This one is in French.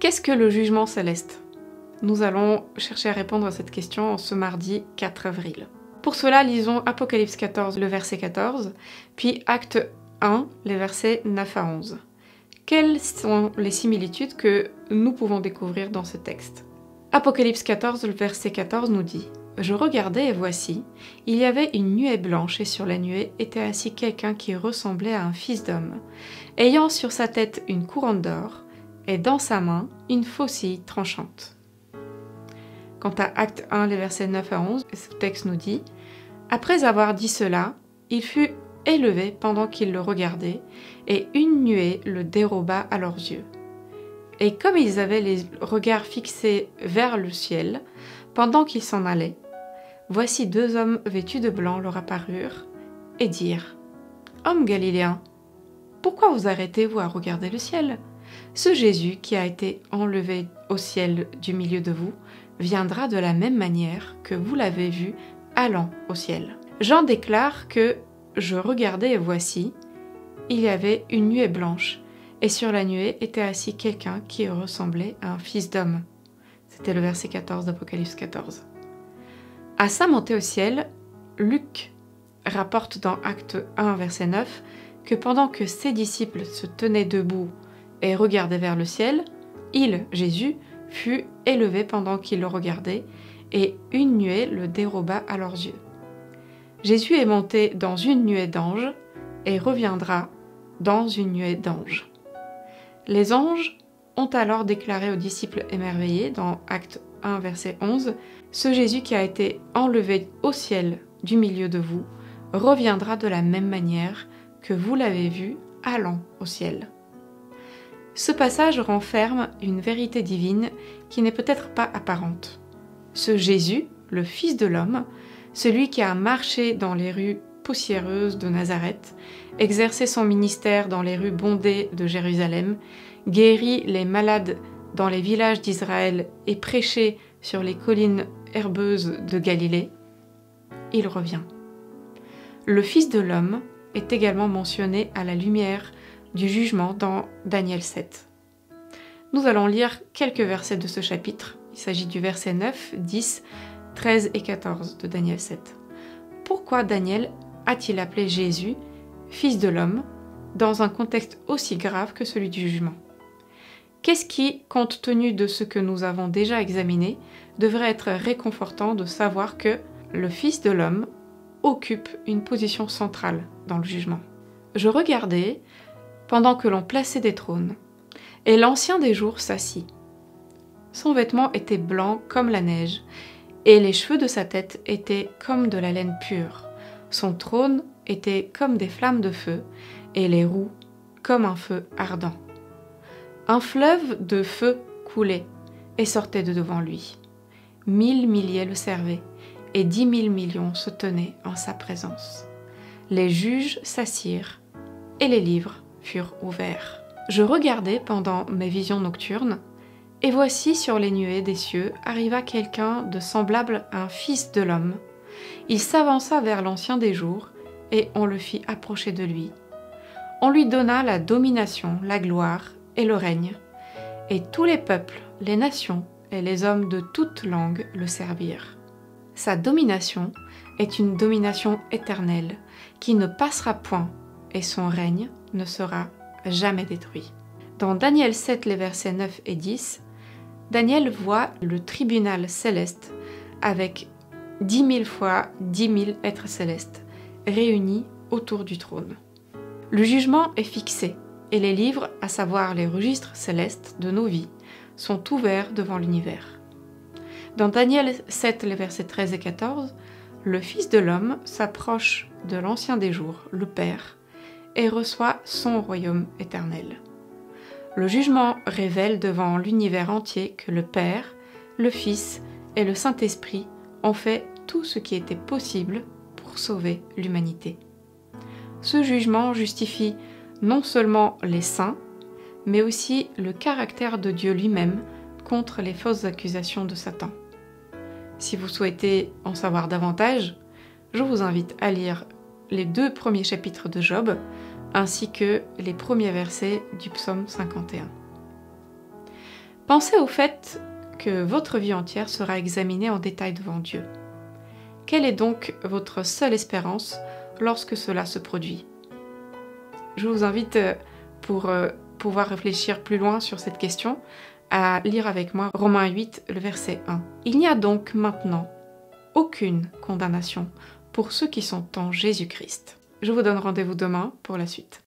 Qu'est-ce que le jugement céleste? Nous allons chercher à répondre à cette question en ce mardi 4 avril. Pour cela, lisons Apocalypse 14, le verset 14, puis Acte 1, les versets 9 à 11. Quelles sont les similitudes que nous pouvons découvrir dans ce texte? Apocalypse 14, le verset 14 nous dit « Je regardais et voici, il y avait une nuée blanche et sur la nuée était assis quelqu'un qui ressemblait à un fils d'homme, ayant sur sa tête une couronne d'or et dans sa main une faucille tranchante. » Quant à Acte 1, les versets 9 à 11, ce texte nous dit « Après avoir dit cela, il fut élevé pendant qu'ils le regardaient, et une nuée le déroba à leurs yeux. Et comme ils avaient les regards fixés vers le ciel, pendant qu'ils s'en allaient, voici deux hommes vêtus de blanc leur apparurent, et dirent « Hommes galiléens, pourquoi vous arrêtez-vous à regarder le ciel? Ce Jésus qui a été enlevé au ciel du milieu de vous, viendra de la même manière que vous l'avez vu allant au ciel. » Jean déclare que « Je regardais et voici, il y avait une nuée blanche, et sur la nuée était assis quelqu'un qui ressemblait à un fils d'homme. » C'était le verset 14 d'Apocalypse 14. À sa montée au ciel, Luc rapporte dans Acte 1, verset 9, que pendant que ses disciples se tenaient debout et regardaient vers le ciel, il, Jésus, fut élevé pendant qu'ils le regardaient, et une nuée le déroba à leurs yeux. Jésus est monté dans une nuée d'anges et reviendra dans une nuée d'anges. Les anges ont alors déclaré aux disciples émerveillés dans Acte 1, verset 11, « Ce Jésus qui a été enlevé au ciel du milieu de vous reviendra de la même manière que vous l'avez vu allant au ciel. » Ce passage renferme une vérité divine qui n'est peut-être pas apparente. Ce Jésus, le Fils de l'homme, celui qui a marché dans les rues poussiéreuses de Nazareth, exercé son ministère dans les rues bondées de Jérusalem, guéri les malades dans les villages d'Israël et prêché sur les collines herbeuses de Galilée, il revient. Le Fils de l'homme est également mentionné à la lumière du jugement dans Daniel 7. Nous allons lire quelques versets de ce chapitre. Il s'agit du verset 9, 10, 13 et 14 de Daniel 7. Pourquoi Daniel a-t-il appelé Jésus Fils de l'homme dans un contexte aussi grave que celui du jugement? Qu'est-ce qui, compte tenu de ce que nous avons déjà examiné, devrait être réconfortant de savoir que le Fils de l'homme occupe une position centrale dans le jugement? Je regardais pendant que l'on plaçait des trônes, et l'Ancien des jours s'assit. Son vêtement était blanc comme la neige, et les cheveux de sa tête étaient comme de la laine pure. Son trône était comme des flammes de feu, et les roues comme un feu ardent. Un fleuve de feu coulait et sortait de devant lui. 1000 milliers le servaient, et 10 000 millions se tenaient en sa présence. Les juges s'assirent, et les livres furent ouverts. Je regardais pendant mes visions nocturnes, et voici sur les nuées des cieux arriva quelqu'un de semblable à un fils de l'homme. Il s'avança vers l'Ancien des jours, et on le fit approcher de lui. On lui donna la domination, la gloire et le règne, et tous les peuples, les nations et les hommes de toute langue le servirent. Sa domination est une domination éternelle, qui ne passera point, et son règne ne sera jamais détruit. Dans Daniel 7, les versets 9 et 10, Daniel voit le tribunal céleste avec 10 000 fois 10 000 êtres célestes réunis autour du trône. Le jugement est fixé et les livres, à savoir les registres célestes de nos vies, sont ouverts devant l'univers. Dans Daniel 7, les versets 13 et 14, le Fils de l'homme s'approche de l'Ancien des jours, le Père, et reçoit son royaume éternel. Le jugement révèle devant l'univers entier que le Père, le Fils et le Saint-Esprit ont fait tout ce qui était possible pour sauver l'humanité. Ce jugement justifie non seulement les saints, mais aussi le caractère de Dieu lui-même contre les fausses accusations de Satan. Si vous souhaitez en savoir davantage, je vous invite à lire les 2 premiers chapitres de Job, ainsi que les premiers versets du psaume 51. Pensez au fait que votre vie entière sera examinée en détail devant Dieu. Quelle est donc votre seule espérance lorsque cela se produit? Je vous invite, pour pouvoir réfléchir plus loin sur cette question, à lire avec moi Romains 8, le verset 1. Il n'y a donc maintenant aucune condamnation pour ceux qui sont en Jésus-Christ. Je vous donne rendez-vous demain pour la suite.